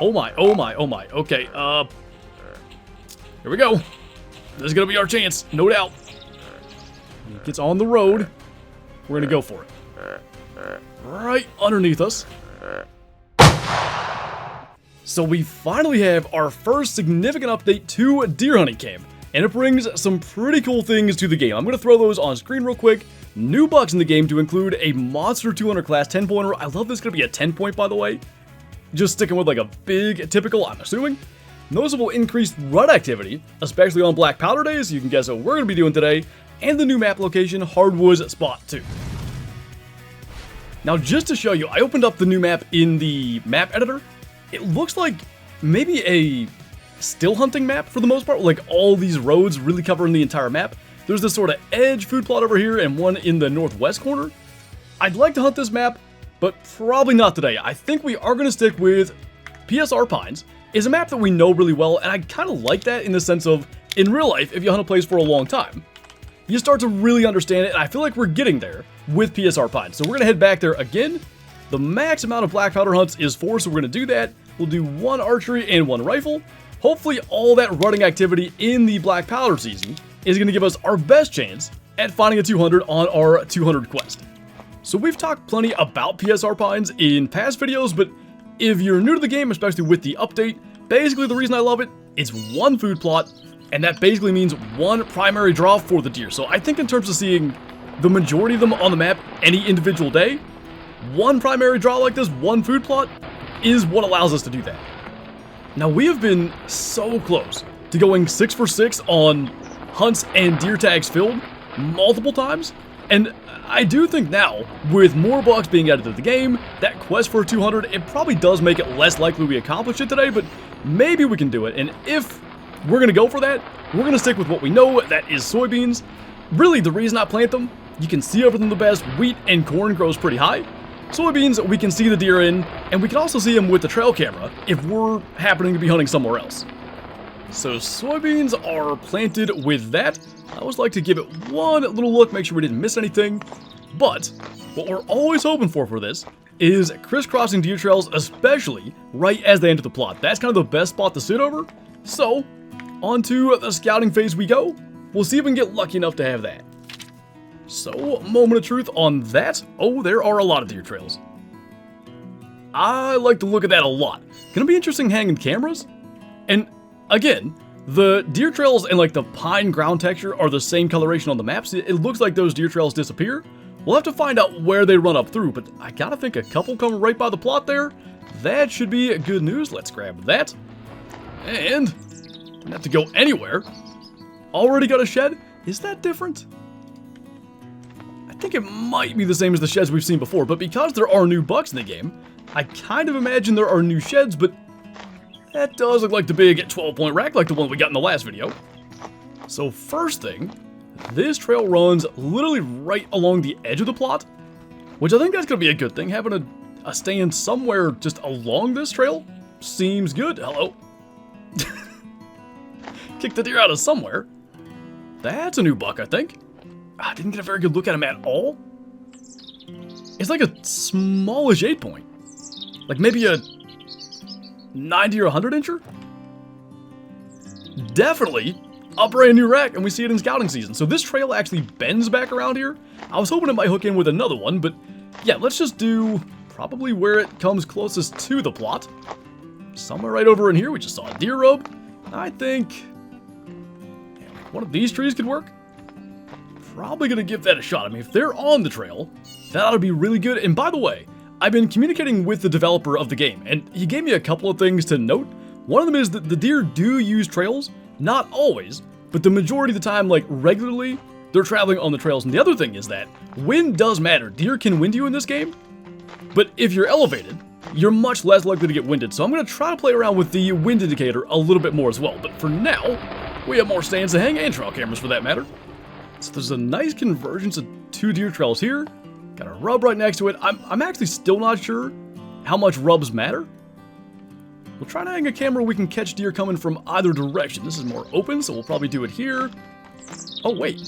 Oh my, oh my, oh my. Okay, here we go. This is gonna be our chance, no doubt. When it gets on the road, we're gonna go for it. Right underneath us. So we finally have our first significant update to deer hunting cam, and it brings some pretty cool things to the game. I'm gonna throw those on screen real quick. New bugs in the game to include a monster 200 class 10-pointer. I love this, gonna be a 10-point by the way. Just sticking with like a big typical, I'm assuming. Noticeable increased rut activity, especially on black powder days. You can guess what we're gonna be doing today, and the new map location, Hardwoods Spot 2. Now just to show you, I opened up the new map in the map editor. It looks like maybe a still hunting map for the most part, like all these roads really covering the entire map. There's this sort of edge food plot over here and one in the northwest corner. I'd like to hunt this map, but probably not today. I think we are going to stick with PSR Pines. It's a map that we know really well, and I kind of like that in the sense of, in real life, if you hunt a place for a long time, you start to really understand it, and I feel like we're getting there with PSR Pines. So we're going to head back there again. The max amount of black powder hunts is 4, so we're going to do that. We'll do 1 archery and 1 rifle. Hopefully all that rutting activity in the black powder season is going to give us our best chance at finding a 200 on our 200 quest. So we've talked plenty about PSR Pines in past videos, but if you're new to the game, especially with the update, basically the reason I love it, it's 1 food plot, and that basically means 1 primary draw for the deer. So I think in terms of seeing the majority of them on the map any individual day, 1 primary draw like this, 1 food plot, is what allows us to do that. Now we have been so close to going 6 for 6 on hunts and deer tags filled multiple times, and I do think now, with more bugs being added to the game, that quest for 200, it probably does make it less likely we accomplish it today, but maybe we can do it, and if we're going to go for that, we're going to stick with what we know, that is soybeans. Really, the reason I plant them, you can see over them the best. Wheat and corn grows pretty high. Soybeans, we can see the deer in, and we can also see them with the trail camera if we're happening to be hunting somewhere else. So soybeans are planted with that. I always like to give it one little look, make sure we didn't miss anything. But what we're always hoping for this is crisscrossing deer trails, especially right as they enter the plot. That's kind of the best spot to sit over. So onto the scouting phase we go. We'll see if we can get lucky enough to have that. So, moment of truth on that. Oh, there are a lot of deer trails. I like to look at that a lot. Gonna be interesting hanging cameras. And again, the deer trails and like the pine ground texture are the same coloration on the maps. It looks like those deer trails disappear. We'll have to find out where they run up through, but I gotta think a couple come right by the plot there. That should be good news. Let's grab that. And don't have to go anywhere. Already got a shed? Is that different? I think it might be the same as the sheds we've seen before, but because there are new bugs in the game, I kind of imagine there are new sheds, but that does look like the big 12-point rack like the one we got in the last video. So first thing, this trail runs literally right along the edge of the plot, which I think that's going to be a good thing. Having a stand somewhere just along this trail seems good. Hello. Kick the deer out of somewhere. That's a new buck, I think. I didn't get a very good look at him at all. It's like a smallish 8-point. Like maybe a 90 or 100 incher? Definitely a brand new rack, and we see it in scouting season. So this trail actually bends back around here. I was hoping it might hook in with another one, but yeah, let's just do probably where it comes closest to the plot. Somewhere right over in here, we just saw a deer robe. I think one of these trees could work. Probably gonna give that a shot. I mean, if they're on the trail, that ought to be really good. And by the way, I've been communicating with the developer of the game, and he gave me a couple of things to note. One of them is that the deer do use trails, not always, but the majority of the time, like regularly, they're traveling on the trails. And the other thing is that wind does matter. Deer can wind you in this game, but if you're elevated, you're much less likely to get winded. So I'm gonna try to play around with the wind indicator a little bit more as well. But for now, we have more stands to hang and trail cameras for that matter. So there's a nice convergence of 2 deer trails here. Got a rub right next to it. I'm actually still not sure how much rubs matter. We'll try to hang a camera we can catch deer coming from either direction. This is more open, so we'll probably do it here. Oh, wait.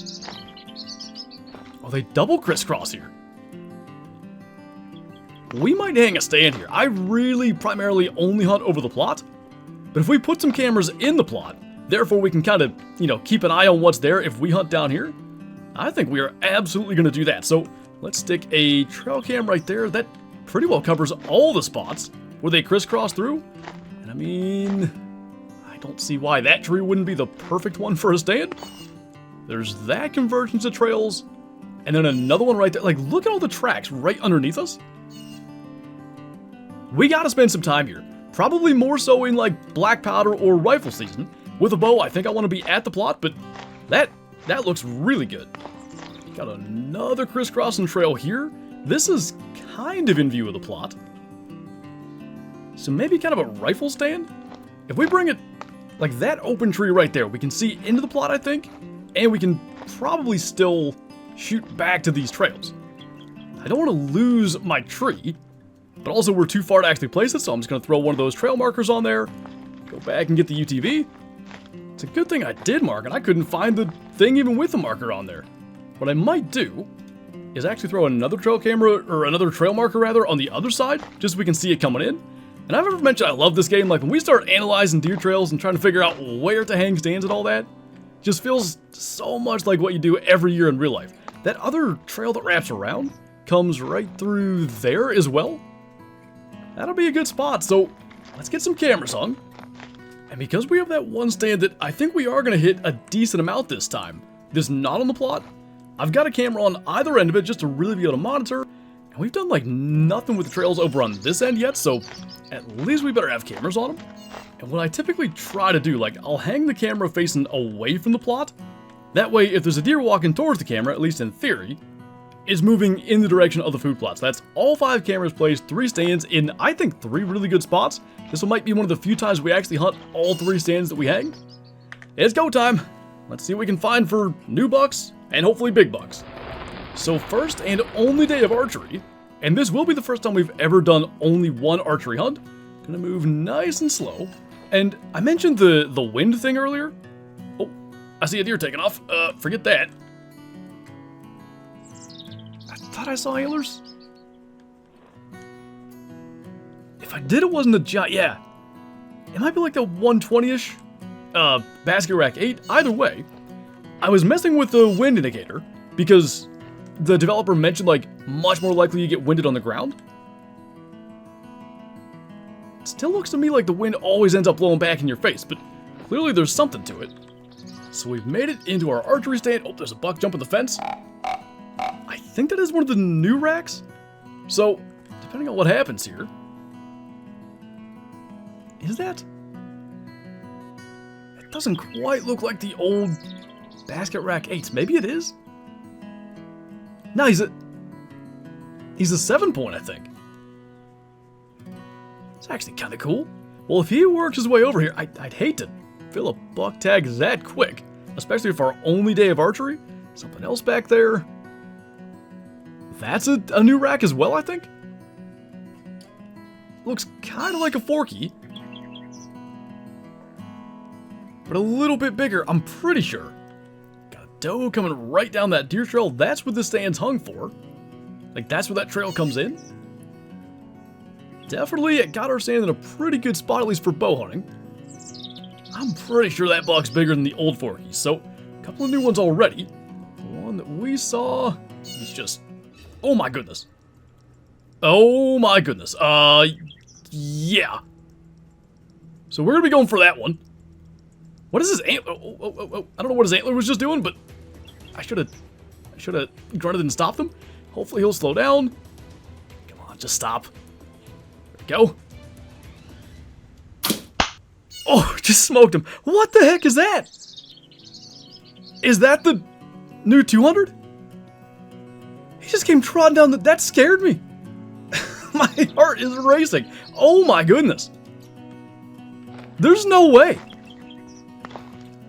Oh, they double crisscross here. we might hang a stand here. I really primarily only hunt over the plot, but if we put some cameras in the plot, therefore we can kind of, you know, keep an eye on what's there if we hunt down here, I think we are absolutely going to do that. So let's stick a trail cam right there. That pretty well covers all the spots where they crisscross through. And I mean, I don't see why that tree wouldn't be the perfect one for a stand. There's that convergence of trails, and then another one right there. Like, look at all the tracks right underneath us. We gotta spend some time here. Probably more so in, like, black powder or rifle season. With a bow, I think I want to be at the plot, but that looks really good. Got another crisscrossing trail here. This is kind of in view of the plot. So maybe kind of a rifle stand? If we bring it, like that open tree right there, we can see into the plot, I think. And we can probably still shoot back to these trails. I don't want to lose my tree, but also we're too far to actually place it, so I'm just going to throw one of those trail markers on there. Go back and get the UTV. It's a good thing I did mark it. I couldn't find the thing even with the marker on there. What I might do is actually throw another trail camera, or another trail marker rather, on the other side, just so we can see it coming in. And I've ever mentioned I love this game. Like, when we start analyzing deer trails and trying to figure out where to hang stands and all that, just feels so much like what you do every year in real life. That other trail that wraps around comes right through there as well. That'll be a good spot, so let's get some cameras on. And because we have that one stand that I think we are going to hit a decent amount this time, that's not on the plot, I've got a camera on either end of it just to really be able to monitor. And we've done like nothing with the trails over on this end yet, so at least we better have cameras on them. And what I typically try to do, like, I'll hang the camera facing away from the plot. That way, if there's a deer walking towards the camera, at least in theory, it's moving in the direction of the food plots. That's all 5 cameras placed, 3 stands in, I think, 3 really good spots. This might be one of the few times we actually hunt all 3 stands that we hang. It's go time. Let's see what we can find for new bucks and hopefully big bucks. So first and only day of archery, and this will be the first time we've ever done only one archery hunt. Gonna move nice and slow. And I mentioned the wind thing earlier. Oh, I see a deer taking off. Forget that. I thought I saw antlers. If I did, it wasn't a giant. Yeah, it might be like the 120-ish basket rack 8. Either way, I was messing with the wind indicator because the developer mentioned like much more likely you get winded on the ground. It still looks to me like the wind always ends up blowing back in your face, but clearly there's something to it. So we've made it into our archery stand. Oh, there's a buck jumping the fence. I think that is one of the new racks. So, depending on what happens here. Is that? It doesn't quite look like the old basket rack 8s. Maybe it is? No, he's a 7-point, I think. It's actually kind of cool. Well, if he works his way over here, I'd hate to fill a buck tag that quick, especially for our only day of archery. Something else back there. That's a new rack as well, I think. Looks kind of like a forky, but a little bit bigger, I'm pretty sure. Got a doe coming right down that deer trail. That's what the stand's hung for. Like, that's where that trail comes in. Definitely, it got our stand in a pretty good spot, at least for bow hunting. I'm pretty sure that buck's bigger than the old forkies, so a couple of new ones already. The one that we saw is just, oh my goodness. Oh my goodness. Yeah. So we're gonna be going for that one. What is his antler? Oh. I don't know what his antler was just doing, but I should have grunted and stopped him. Hopefully he'll slow down. Come on, just stop. There we go. Oh, just smoked him. What the heck is that? Is that the new 200? He just came trotting down that scared me. My heart is racing. Oh my goodness. There's no way.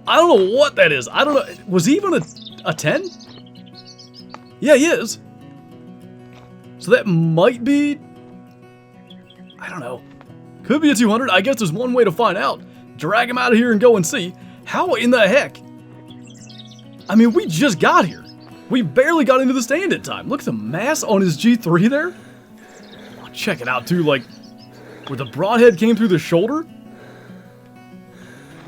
I don't know what that is. I don't know. Was he even a 10? Yeah, he is. So that might be, I don't know. Could be a 200. I guess there's one way to find out. Drag him out of here and go and see. How in the heck? I mean, we just got here. We barely got into the stand in time. Look at the mass on his G3 there. check it out, too. Like, where the broadhead came through the shoulder.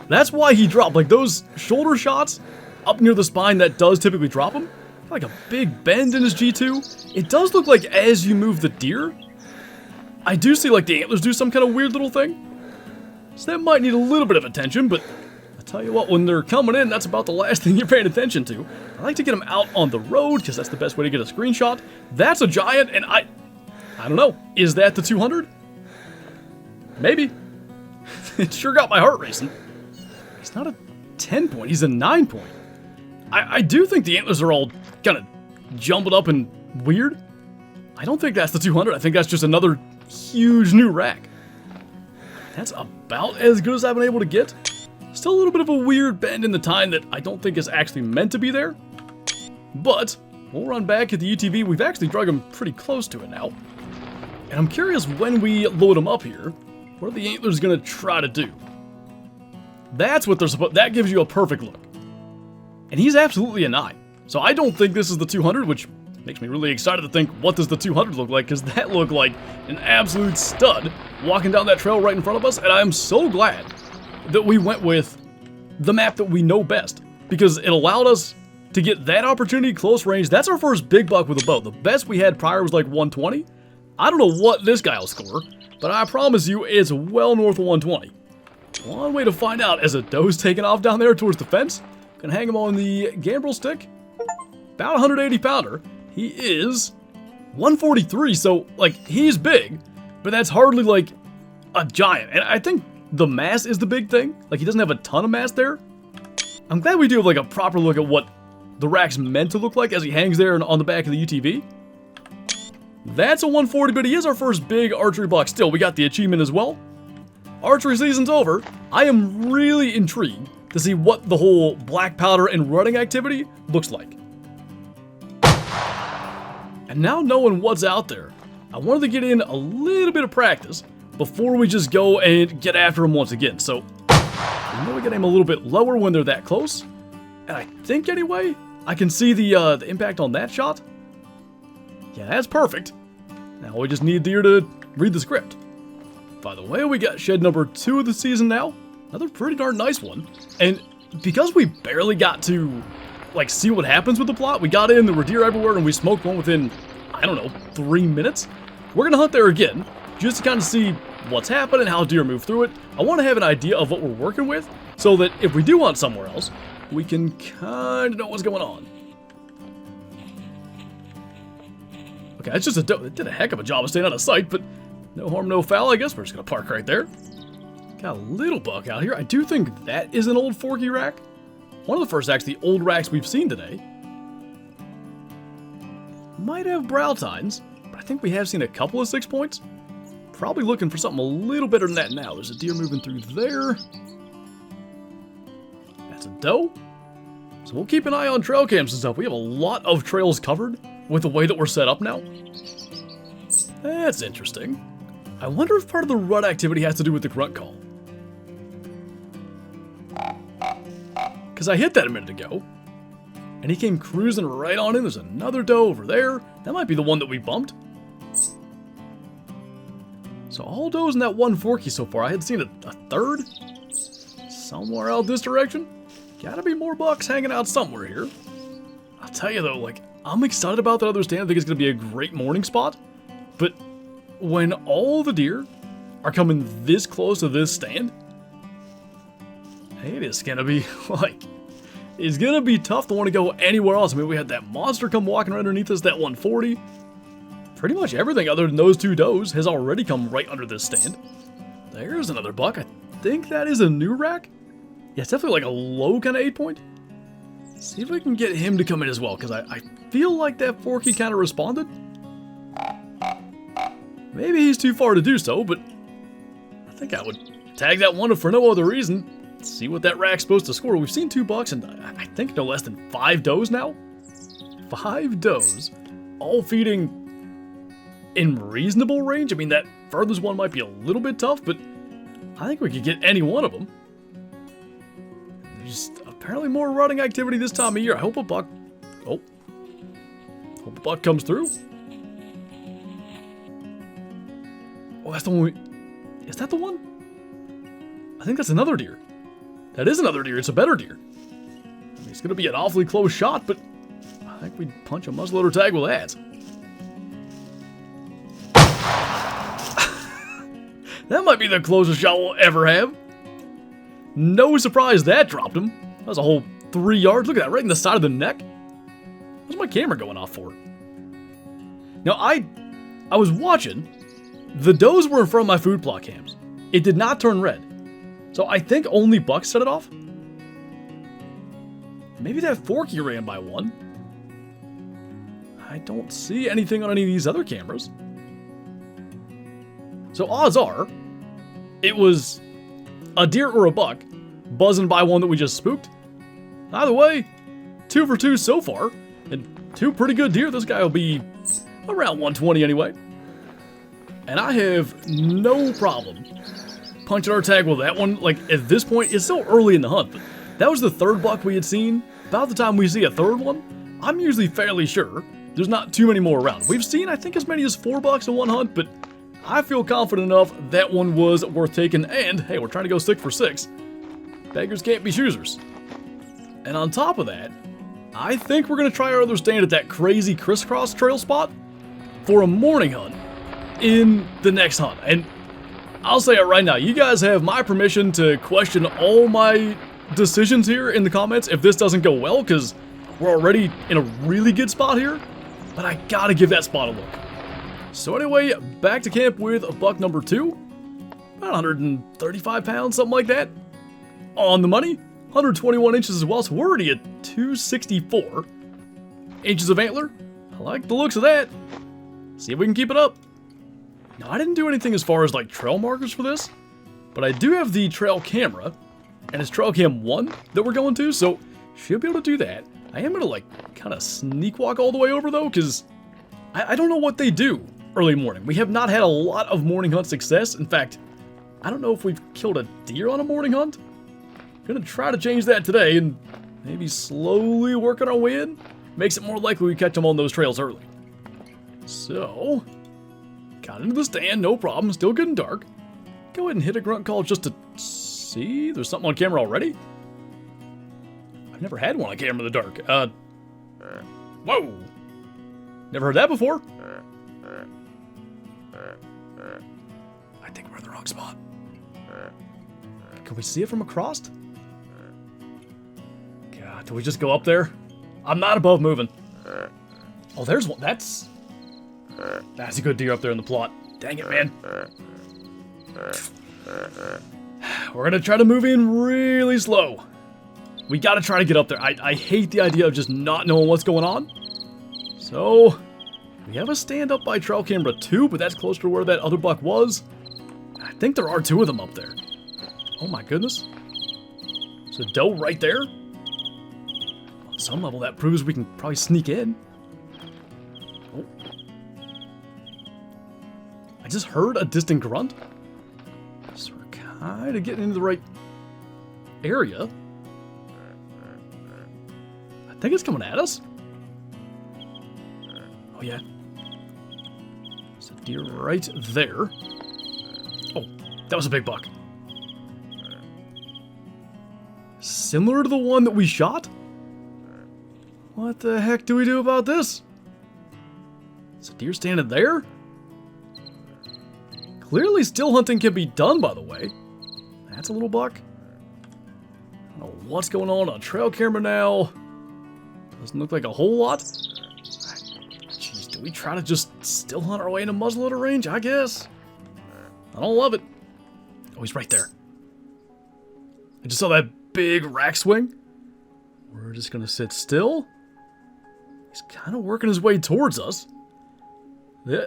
That's why he dropped. Like, those shoulder shots up near the spine, that does typically drop him. Like a big bend in his G2. It does look like as you move the deer, I do see like the antlers do some kind of weird little thing. So that might need a little bit of attention, but I tell you what, when they're coming in, that's about the last thing you're paying attention to. I like to get them out on the road, because that's the best way to get a screenshot. That's a giant, and I don't know. Is that the 200? Maybe. It sure got my heart racing. He's not a 10 point, he's a 9 point. I do think the antlers are all kind of jumbled up and weird. I don't think that's the 200. I think that's just another huge new rack. That's about as good as I've been able to get. Still a little bit of a weird bend in the tine that I don't think is actually meant to be there. But we'll run back at the UTV. We've actually drug him pretty close to it now. And I'm curious when we load him up here, what are the antlers going to try to do? That's what they're supposed. That gives you a perfect look. And he's absolutely a 9. So I don't think this is the 200, which makes me really excited to think, what does the 200 look like? Because that looked like an absolute stud walking down that trail right in front of us. And I'm so glad that we went with the map that we know best, because it allowed us to get that opportunity close range. That's our first big buck with a bow. The best we had prior was like 120. I don't know what this guy will score, but I promise you it's well north of 120. One way to find out as a doe's taking off down there towards the fence. Gonna hang him on the gambrel stick. About 180 pounder. He is 143, so like he's big, but that's hardly like a giant. And I think the mass is the big thing. Like he doesn't have a ton of mass there. I'm glad we do have like a proper look at what the rack's meant to look like as he hangs there on the back of the UTV. That's a 140, but he is our first big archery buck. Still, we got the achievement as well. Archery season's over. I am really intrigued to see what the whole black powder and rutting activity looks like. And now knowing what's out there, I wanted to get in a little bit of practice before we just go and get after him once again. So, I know we gotta aim a little bit lower when they're that close. And I think anyway, I can see the impact on that shot. Yeah, that's perfect. Now we just need deer to read the script. By the way, we got shed number 2 of the season now. Another pretty darn nice one. And because we barely got to, like, see what happens with the plot, we got in, there were deer everywhere, and we smoked one within, I don't know, 3 minutes. We're gonna hunt there again, just to kind of see what's happening, how deer move through it. I want to have an idea of what we're working with, so that if we do hunt somewhere else, we can kind of know what's going on. Okay, that's just it did a heck of a job of staying out of sight, but no harm, no foul. I guess we're just gonna park right there. Got a little buck out here. I do think that is an old forky rack. One of the first actually old racks we've seen today. Might have brow tines, but I think we have seen a couple of 6 points. Probably looking for something a little better than that now. There's a deer moving through there. That's a doe. So we'll keep an eye on trail cams and stuff. We have a lot of trails covered with the way that we're set up now. That's interesting. I wonder if part of the rut activity has to do with the grunt call. Because I hit that a minute ago, and he came cruising right on in. There's another doe over there. That might be the one that we bumped. So all does in that one forky so far. I had seen a third somewhere out this direction. Gotta be more bucks hanging out somewhere here. I'll tell you though, like, I'm excited about that other stand. I think it's gonna be a great morning spot. But when all the deer are coming this close to this stand, it is gonna be like, it's gonna be tough to want to go anywhere else. I mean, we had that monster come walking right underneath us, that 140. Pretty much everything other than those 2 does has already come right under this stand. There's another buck. I think that is a new rack. Yeah, it's definitely like a low kind of 8 point. See if we can get him to come in as well, because I feel like that forky kind of responded. Maybe he's too far to do so, but I think I would tag that one for no other reason. See what that rack's supposed to score. We've seen 2 bucks and I think no less than 5 does now. 5 does, all feeding in reasonable range. I mean, that furthest one might be a little bit tough, but I think we could get any one of them. There's apparently more rutting activity this time of year. I hope a buck... Oh. Hope a buck comes through. Oh, that's the one. Is that the one? I think that's another deer. That is another deer. It's a better deer. I mean, it's going to be an awfully close shot, but I think we'd punch a muzzleloader tag with that. That might be the closest shot we'll ever have. No surprise that dropped him. That was a whole 3 yards. Look at that, right in the side of the neck. What's my camera going off for? Now, I was watching. The does were in front of my food plot cams. It did not turn red. So I think only Buck set it off. Maybe that Forky ran by one. I don't see anything on any of these other cameras. So odds are, it was a deer or a buck buzzing by one that we just spooked. Either way, 2 for 2 so far, and 2 pretty good deer. This guy will be around 120 anyway. And I have no problem punching our tag with that one. Like, at this point, it's still early in the hunt, but that was the 3rd buck we had seen. About the time we see a 3rd one, I'm usually fairly sure there's not too many more around. We've seen, I think, as many as 4 bucks in one hunt, but I feel confident enough that one was worth taking. And, hey, we're trying to go 6 for 6. Beggars can't be choosers. And on top of that, I think we're going to try our other stand at that crazy crisscross trail spot for a morning hunt in the next hunt. And I'll say it right now, you guys have my permission to question all my decisions here in the comments if this doesn't go well, because we're already in a really good spot here, but I gotta give that spot a look. So anyway, back to camp with buck number 2, about 135 pounds, something like that, on the money, 121 inches as well, so we're already at 264 inches of antler. I like the looks of that. See if we can keep it up. Now, I didn't do anything as far as like trail markers for this, but I do have the trail camera, and it's trail cam 1 that we're going to, so should be able to do that. I am gonna like kind of sneak walk all the way over though, because I don't know what they do early morning. We have not had a lot of morning hunt success. In fact, I don't know if we've killed a deer on a morning hunt. I'm gonna try to change that today and maybe slowly work on our way in. Makes it more likely we catch them on those trails early. So, got into the stand, no problem, still good and dark. Go ahead and hit a grunt call just to see. There's something on camera already? I've never had one on camera in the dark. Whoa! Never heard that before. I think we're in the wrong spot. Can we see it from across? God, do we just go up there? I'm not above moving. Oh, there's one. That's a good deer up there in the plot. Dang it, man. We're gonna try to move in really slow. We gotta try to get up there. I hate the idea of just not knowing what's going on. So, we have a stand up by trail camera 2, but that's closer to where that other buck was. I think there are 2 of them up there. Oh my goodness. There's a doe right there. On some level, that proves we can probably sneak in. Oh. I just heard a distant grunt. So we're kind of getting into the right area. I think it's coming at us. Oh yeah. There's a deer right there. Oh, that was a big buck. Similar to the one that we shot? What the heck do we do about this? Is a deer standing there? Clearly still hunting can be done, by the way. That's a little buck. I don't know what's going on trail camera now. Doesn't look like a whole lot. Jeez, do we try to just still hunt our way into muzzleloader range? I guess. I don't love it. Oh, he's right there. I just saw that big rack swing. We're just gonna sit still. He's kind of working his way towards us.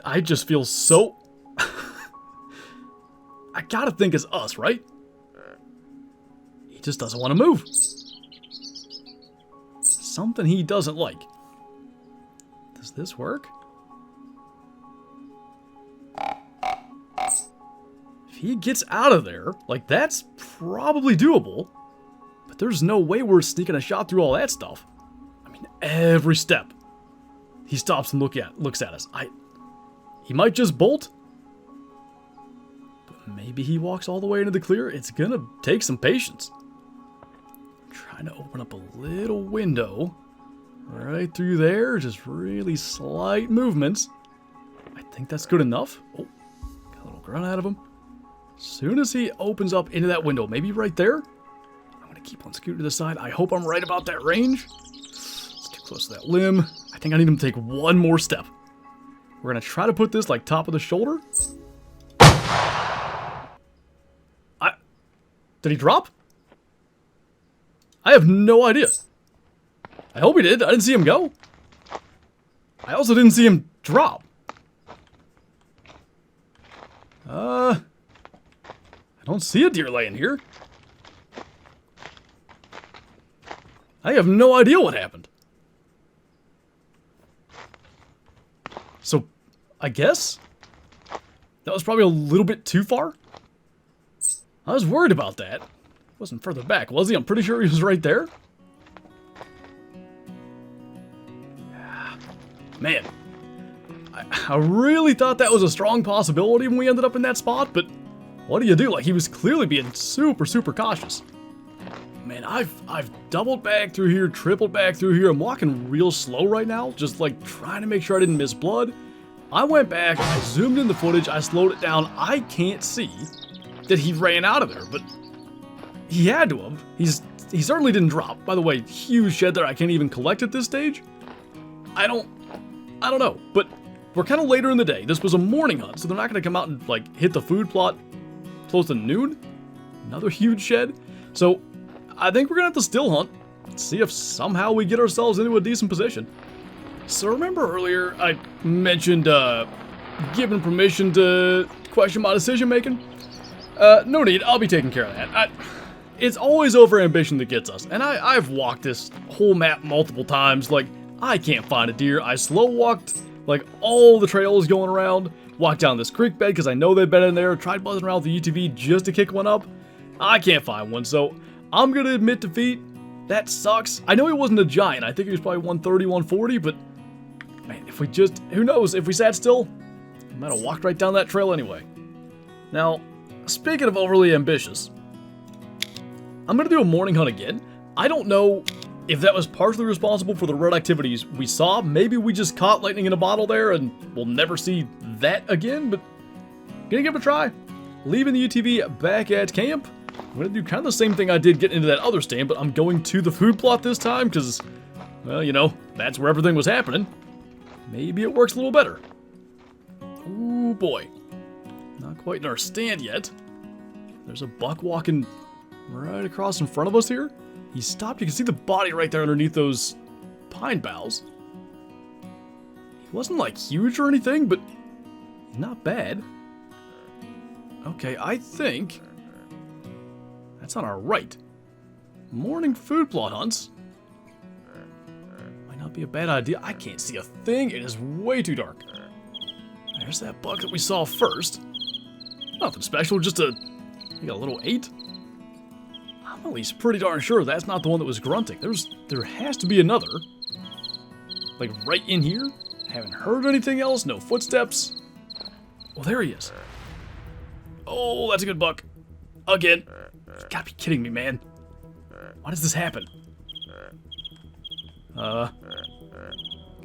I just feel so... I gotta think it's us, right? He just doesn't want to move. Something he doesn't like. Does this work? If he gets out of there, like, that's probably doable. But there's no way we're sneaking a shot through all that stuff. I mean, every step he stops and looks at us. He might just bolt. Maybe he walks all the way into the clear. It's gonna take some patience. Trying to open up a little window right through there. Just really slight movements. I think that's good enough. Oh, got a little grunt out of him. As soon as he opens up into that window, maybe right there. I'm gonna keep on scooting to the side. I hope I'm right about that range. It's too close to that limb. I think I need him to take one more step. We're gonna try to put this like top of the shoulder. Did he drop? I have no idea. I hope he did. I didn't see him go. I also didn't see him drop. I don't see a deer laying here. I have no idea what happened. So, I guess that was probably a little bit too far. I was worried about that. Wasn't further back, was he? I'm pretty sure he was right there. Man, I really thought that was a strong possibility when we ended up in that spot, but what do you do? Like, he was clearly being super, super cautious. Man, I've doubled back through here, tripled back through here. I'm walking real slow right now, just like trying to make sure I didn't miss blood. I went back, I zoomed in the footage, I slowed it down. I can't see that he ran out of there, but he had to have. He certainly didn't drop. By the way, huge shed there I can't even collect at this stage. I don't know, but we're kind of later in the day. This was a morning hunt, so they're not going to come out and like hit the food plot close to noon. Another huge shed. So I think we're going to have to still hunt, see if somehow we get ourselves into a decent position. So remember earlier I mentioned giving permission to question my decision making? No need, I'll be taking care of that. It's always over-ambition that gets us, and I've walked this whole map multiple times. Like, I can't find a deer. I slow walked, like, all the trails going around, walked down this creek bed because I know they've been in there, tried buzzing around with the UTV just to kick one up. I can't find one, so I'm gonna admit defeat. That sucks. I know he wasn't a giant. I think he was probably 130, 140, but, man, if we just, who knows, if we sat still, we might have walked right down that trail anyway. Now, speaking of overly ambitious, I'm going to do a morning hunt again. I don't know if that was partially responsible for the RUT activities we saw. Maybe we just caught lightning in a bottle there and we'll never see that again, but gonna give it a try. Leaving the UTV back at camp. I'm going to do kind of the same thing I did getting into that other stand, but I'm going to the food plot this time because, well, you know, that's where everything was happening. Maybe it works a little better. Oh boy. Not quite in our stand yet. There's a buck walking right across in front of us here. He stopped. You can see the body right there underneath those pine boughs. He wasn't like huge or anything, but he's not bad. Okay, I think that's on our right. Morning food plot hunts. Might not be a bad idea. I can't see a thing. It is way too dark. There's that buck that we saw first. Nothing special, just a little 8. I'm at least pretty darn sure that's not the one that was grunting. There has to be another. Like right in here. I haven't heard anything else, no footsteps. Oh, there he is. Oh, that's a good buck. Again. You gotta be kidding me, man. Why does this happen? Okay,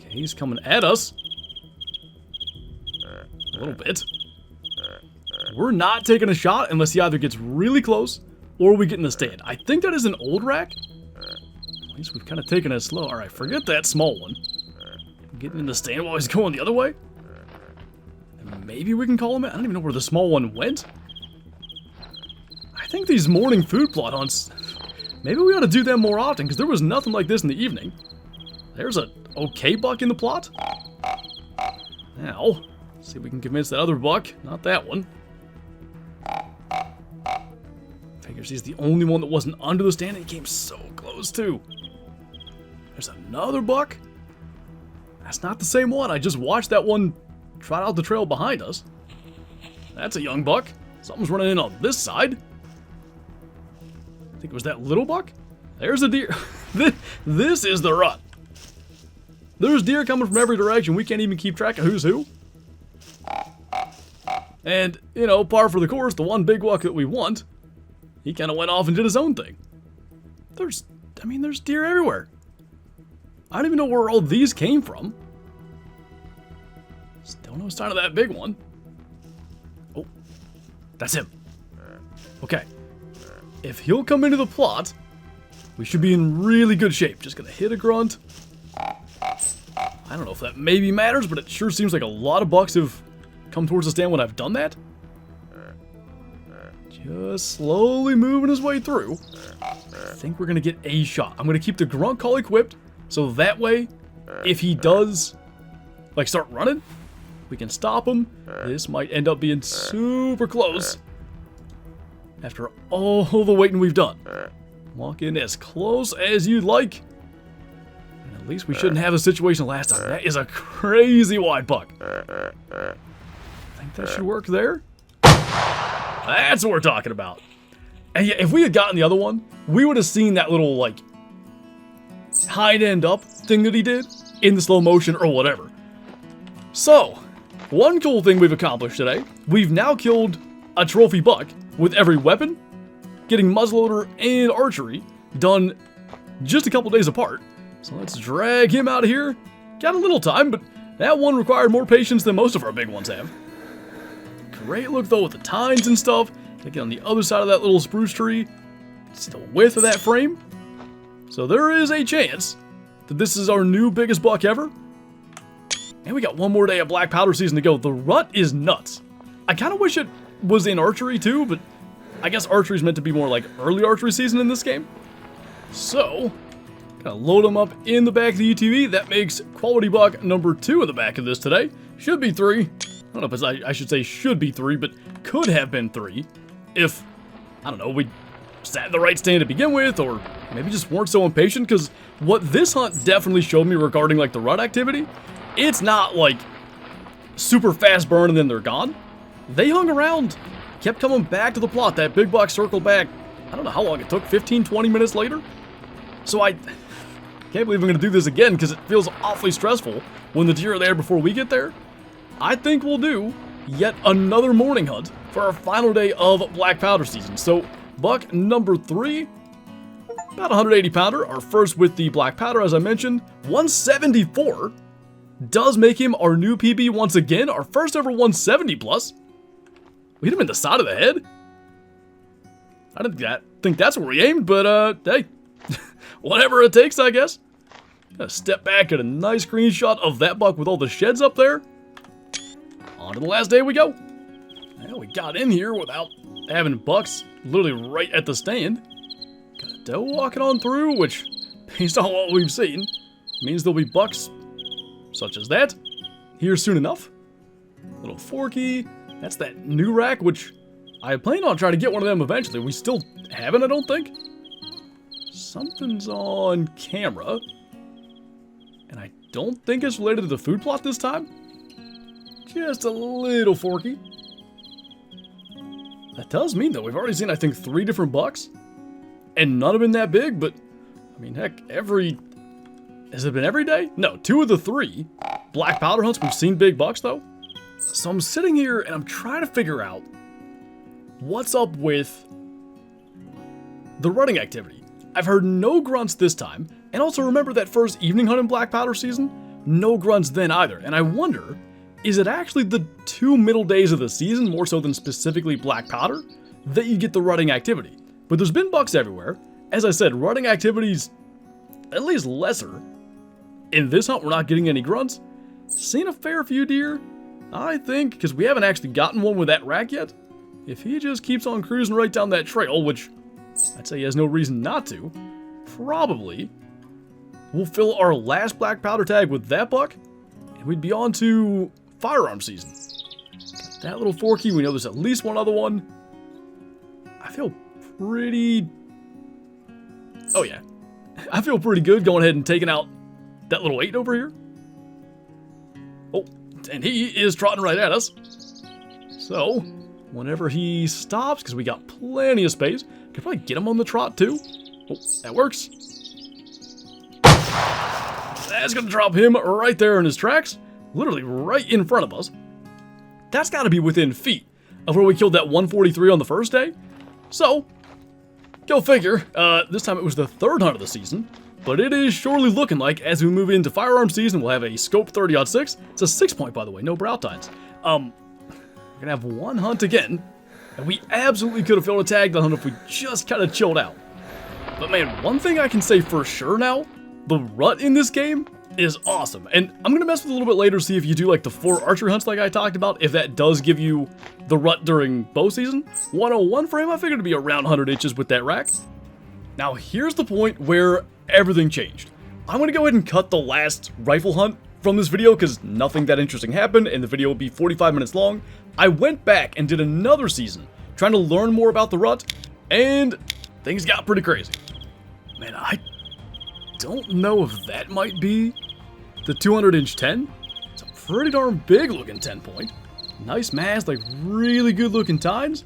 he's coming at us. A little bit. We're not taking a shot unless he either gets really close or we get in the stand. I think that is an old rack. At least we've kind of taken it slow. Alright, forget that small one. Getting in the stand while he's going the other way. And maybe we can call him in. I don't even know where the small one went. I think these morning food plot hunts, maybe we ought to do them more often because there was nothing like this in the evening. There's a okay buck in the plot. Now, see if we can convince that other buck. Not that one. Figures he's the only one that wasn't under the stand and he came so close too. There's another buck. That's not the same one. I just watched that one trot out the trail behind us. That's a young buck. Something's running in on this side. I think it was that little buck. There's a deer. This is the rut. There's deer coming from every direction. We can't even keep track of who's who. And, you know, par for the course, the one big buck that we want, he kind of went off and did his own thing. There's deer everywhere. I don't even know where all these came from. Still no sign of that big one. Oh, that's him. Okay. If he'll come into the plot, we should be in really good shape. Just gonna hit a grunt. I don't know if that maybe matters, but it sure seems like a lot of bucks have come towards the stand when I've done that. Just slowly moving his way through. I think we're gonna get a shot. I'm gonna keep the grunt call equipped, so that way, if he does, like, start running, we can stop him. This might end up being super close. After all the waiting we've done. Walk in as close as you'd like. And at least we shouldn't have a situation last time. That is a crazy wide buck. I think that should work there. That's what we're talking about. And yeah, if we had gotten the other one, we would have seen that little, like, hind end up thing that he did in the slow motion or whatever. So, one cool thing we've accomplished today, we've now killed a trophy buck with every weapon, getting muzzleloader and archery done just a couple days apart. So let's drag him out of here. Got a little time, but that one required more patience than most of our big ones have. Great look though with the tines and stuff. Get on the other side of that little spruce tree. See the width of that frame. So there is a chance that this is our new biggest buck ever. And we got one more day of black powder season to go. The rut is nuts. I kind of wish it was in archery too, but I guess archery is meant to be more like early archery season in this game. So, gonna load them up in the back of the UTV. That makes quality buck number 2 in the back of this today. Should be 3. I don't know if I should say should be 3, but could have been 3 if, I don't know, we sat in the right stand to begin with, or maybe just weren't so impatient, because what this hunt definitely showed me regarding like the rut activity, it's not like super fast burn and then they're gone. They hung around, kept coming back to the plot. That big buck circled back, I don't know how long it took, 15, 20 minutes later. So I can't believe I'm going to do this again because it feels awfully stressful when the deer are there before we get there. I think we'll do yet another morning hunt for our final day of black powder season. So buck number 3, about 180 pounder, our first with the black powder as I mentioned. 174 does make him our new PB once again, our first ever 170 plus. We hit him in the side of the head. I didn't think that's where we aimed, but hey, whatever it takes, I guess. Gotta step back, get a nice screenshot of that buck with all the sheds up there. On to the last day we go. Well, we got in here without having bucks literally right at the stand. Got a doe walking on through, which, based on what we've seen, means there'll be bucks such as that here soon enough. Little forky. That's that new rack, which I plan on trying to get one of them eventually. We still haven't, I don't think. Something's on camera. And I don't think it's related to the food plot this time. Just a little forky. That does mean, though, we've already seen, I think, 3 different bucks. And none have been that big, but, I mean, heck, has it been every day? No, 2 of the 3 black powder hunts we've seen big bucks, though. So I'm sitting here and I'm trying to figure out what's up with the rutting activity. I've heard no grunts this time, and also remember that first evening hunt in black powder season? No grunts then either, and I wonder, is it actually the 2 middle days of the season, more so than specifically black powder, that you get the rutting activity? But there's been bucks everywhere. As I said, rutting activity's at least lesser. In this hunt, we're not getting any grunts. Seen a fair few deer, I think, because we haven't actually gotten one with that rack yet. If he just keeps on cruising right down that trail, which I'd say he has no reason not to, probably we'll fill our last black powder tag with that buck, and we'd be on to firearm season. That little forky, we know there's at least one other one. I feel pretty... Oh yeah. I feel pretty good going ahead and taking out that little 8 over here. Oh, and he is trotting right at us. So, whenever he stops, because we got plenty of space, could probably get him on the trot too. Oh, that works. That's gonna drop him right there in his tracks. Literally right in front of us. That's gotta be within feet. of where we killed that 143 on the first day. So, go figure, this time it was the third hunt of the season, but it is surely looking like as we move into firearm season, we'll have a scope 30-06. It's a 6-point, by the way, no brow tines. We're gonna have one hunt again, and we absolutely could have failed a tag that hunt if we just kind of chilled out. But man, one thing I can say for sure now, the rut in this game is awesome. And I'm gonna mess with it a little bit later, see if you do like the 4 archery hunts like I talked about, if that does give you the rut during bow season. 101 frame, I figured to be around 100 inches with that rack. Now here's the point where everything changed. I'm gonna go ahead and cut the last rifle hunt from this video because nothing that interesting happened and the video will be 45 minutes long. I went back and did another season trying to learn more about the rut, and things got pretty crazy. Man, I don't know if that might be the 200-inch 10. It's a pretty darn big looking 10-point. Nice mass, like really good looking tines.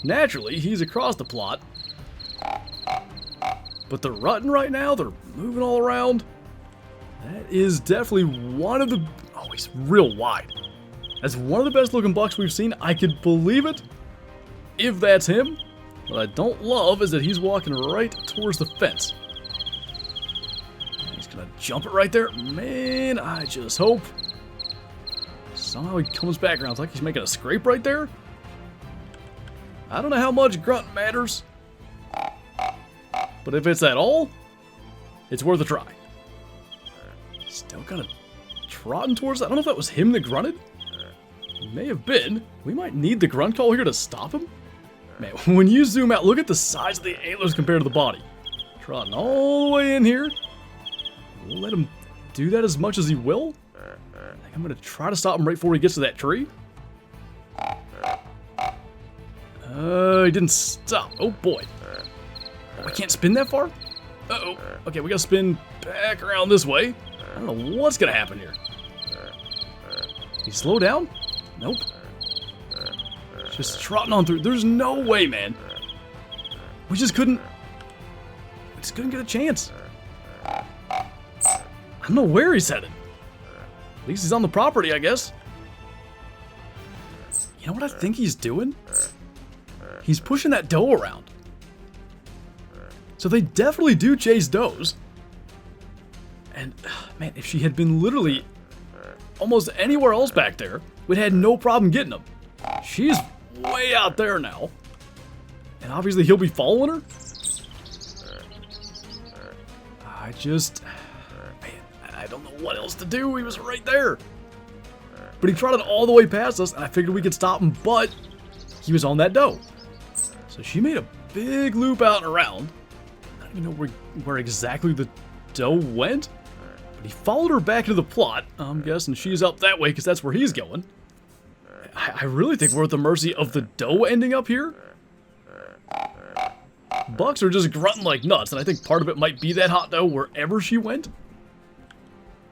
Naturally, he's across the plot. But they're rutting right now, they're moving all around. That is definitely one of the... Oh, he's real wide. That's one of the best looking bucks we've seen. I could believe it if that's him. What I don't love is that he's walking right towards the fence. He's gonna jump it right there. Man, I just hope somehow he comes back around. It's like he's making a scrape right there. I don't know how much grunt matters, but if it's at all, it's worth a try. Still kind of trotting towards that. I don't know if that was him that grunted. It may have been. We might need the grunt call here to stop him. Man, when you zoom out, look at the size of the antlers compared to the body. Trotting all the way in here. We'll let him do that as much as he will. I think I'm going to try to stop him right before he gets to that tree. He didn't stop. Oh boy. Oh, we can't spin that far? Uh-oh. Okay, we got to spin back around this way. I don't know what's going to happen here. He slow down? Nope. Just trotting on through. There's no way, man. We just couldn't get a chance. I don't know where he's headed. At least he's on the property, I guess. You know what I think he's doing? He's pushing that doe around. So they definitely do chase does. And, man, if she had been literally almost anywhere else back there, we'd had no problem getting them. She's way out there now. And obviously he'll be following her. Man, I don't know what else to do. He was right there. But he trotted all the way past us, and I figured we could stop him, but he was on that doe. So she made a big loop out and around. I don't even know where exactly the doe went. But he followed her back into the plot. I'm guessing she's up that way because that's where he's going. I really think we're at the mercy of the doe ending up here. Bucks are just grunting like nuts, and I think part of it might be that hot doe wherever she went.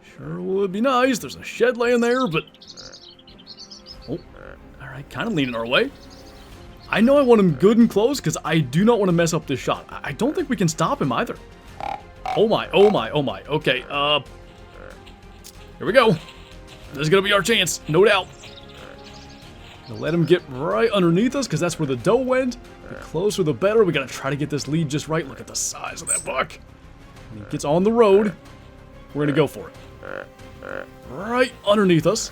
Sure would be nice. There's a shed laying there, but... Oh, alright, kind of leaning our way. I know I want him good and close because I do not want to mess up this shot. I don't think we can stop him either. Oh my, oh my, oh my. Okay, here we go. This is going to be our chance, no doubt. Gonna let him get right underneath us because that's where the doe went. The closer the better. We gotta try to get this lead just right. Look at the size of that buck. When he gets on the road, we're gonna go for it. Right underneath us.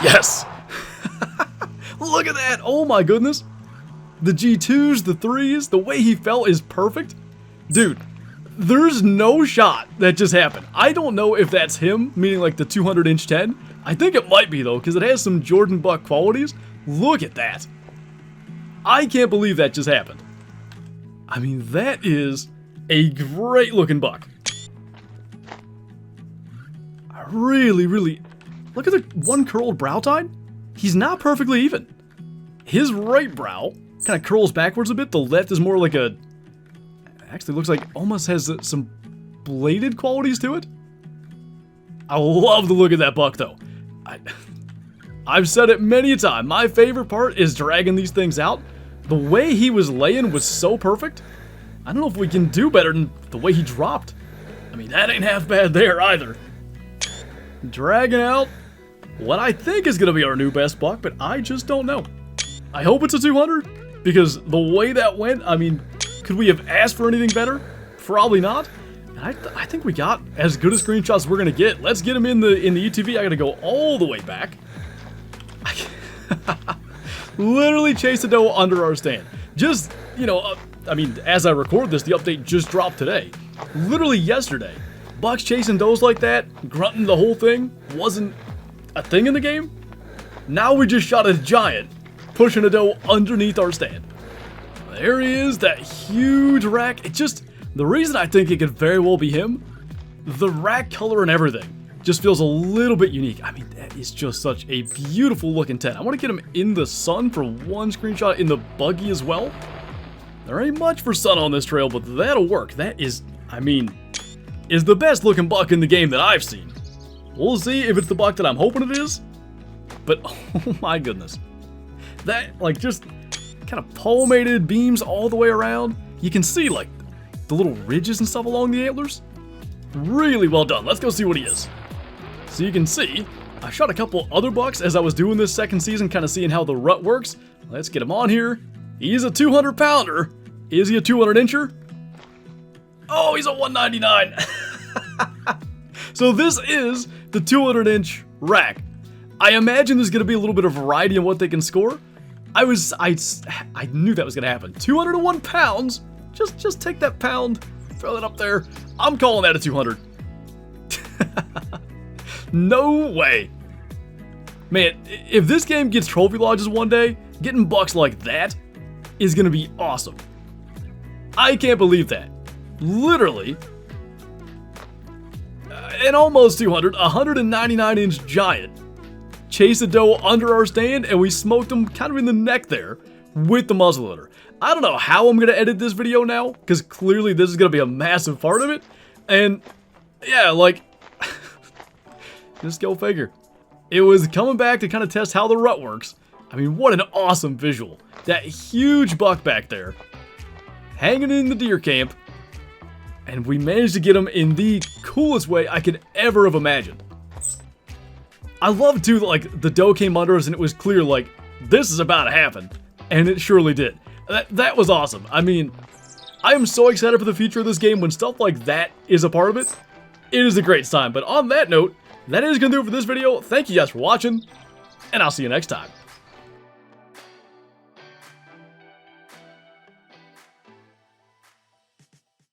Yes! Look at that! Oh my goodness! The G2s, the 3s, the way he fell is perfect. Dude, there's no shot that just happened. I don't know if that's him, meaning like the 200-inch 10. I think it might be though, because it has some Jordan Buck qualities. Look at that. I can't believe that just happened. I mean, that is a great looking buck. I really... Look at the one curled brow tine. He's not perfectly even. His right brow kind of curls backwards a bit. The left is more like a... Actually looks like almost has some bladed qualities to it. I love the look of that buck though. I've said it many a time. My favorite part is dragging these things out. The way he was laying was so perfect. I don't know if we can do better than the way he dropped. I mean, that ain't half bad there either. Dragging out. what I think is going to be our new best buck, but I just don't know. I hope it's a 200, because the way that went, I mean, could we have asked for anything better? Probably not. I think we got as good a screenshots as we're going to get. Let's get them in the UTV. I got to go all the way back. Literally chase a doe under our stand. Just, you know, I mean, as I record this, the update just dropped today. Literally yesterday. Bucks chasing does like that, grunting the whole thing, wasn't a thing in the game. Now we just shot a giant, pushing a doe underneath our stand. There he is, that huge rack. It just, the reason I think it could very well be him, the rack color and everything just feels a little bit unique. I mean, that is just such a beautiful looking tent. I want to get him in the sun for one screenshot, in the buggy as well. There ain't much for sun on this trail, but that'll work. That is, I mean, is the best looking buck in the game that I've seen. We'll see if it's the buck that I'm hoping it is. But, oh my goodness. That, like, just kind of pomated beams all the way around. You can see, like, the little ridges and stuff along the antlers. Really well done. Let's go see what he is. So you can see, I shot a couple other bucks as I was doing this second season, kind of seeing how the rut works. Let's get him on here. He's a 200 pounder. Is he a 200 incher? Oh, he's a 199. So this is the 200 inch rack. I imagine there's going to be a little bit of variety in what they can score. I knew that was going to happen. 201 pounds. Just take that pound, throw that up there. I'm calling that a 200. No way. Man, if this game gets trophy lodges one day, getting bucks like that is going to be awesome. I can't believe that. Literally, an almost 200, 199 inch giant chased a doe under our stand, and we smoked him kind of in the neck there with the muzzleloader. I don't know how I'm going to edit this video now, because clearly this is going to be a massive part of it. And yeah, like, just go figure. It was coming back to kind of test how the rut works. I mean, what an awesome visual. That huge buck back there, hanging in the deer camp, and we managed to get him in the coolest way I could ever have imagined. I love too that, like, the doe came under us and it was clear, like, this is about to happen. And it surely did. That was awesome. I mean, I am so excited for the future of this game. When stuff like that is a part of it, it is a great time. But on that note, that is going to do it for this video. Thank you guys for watching, and I'll see you next time.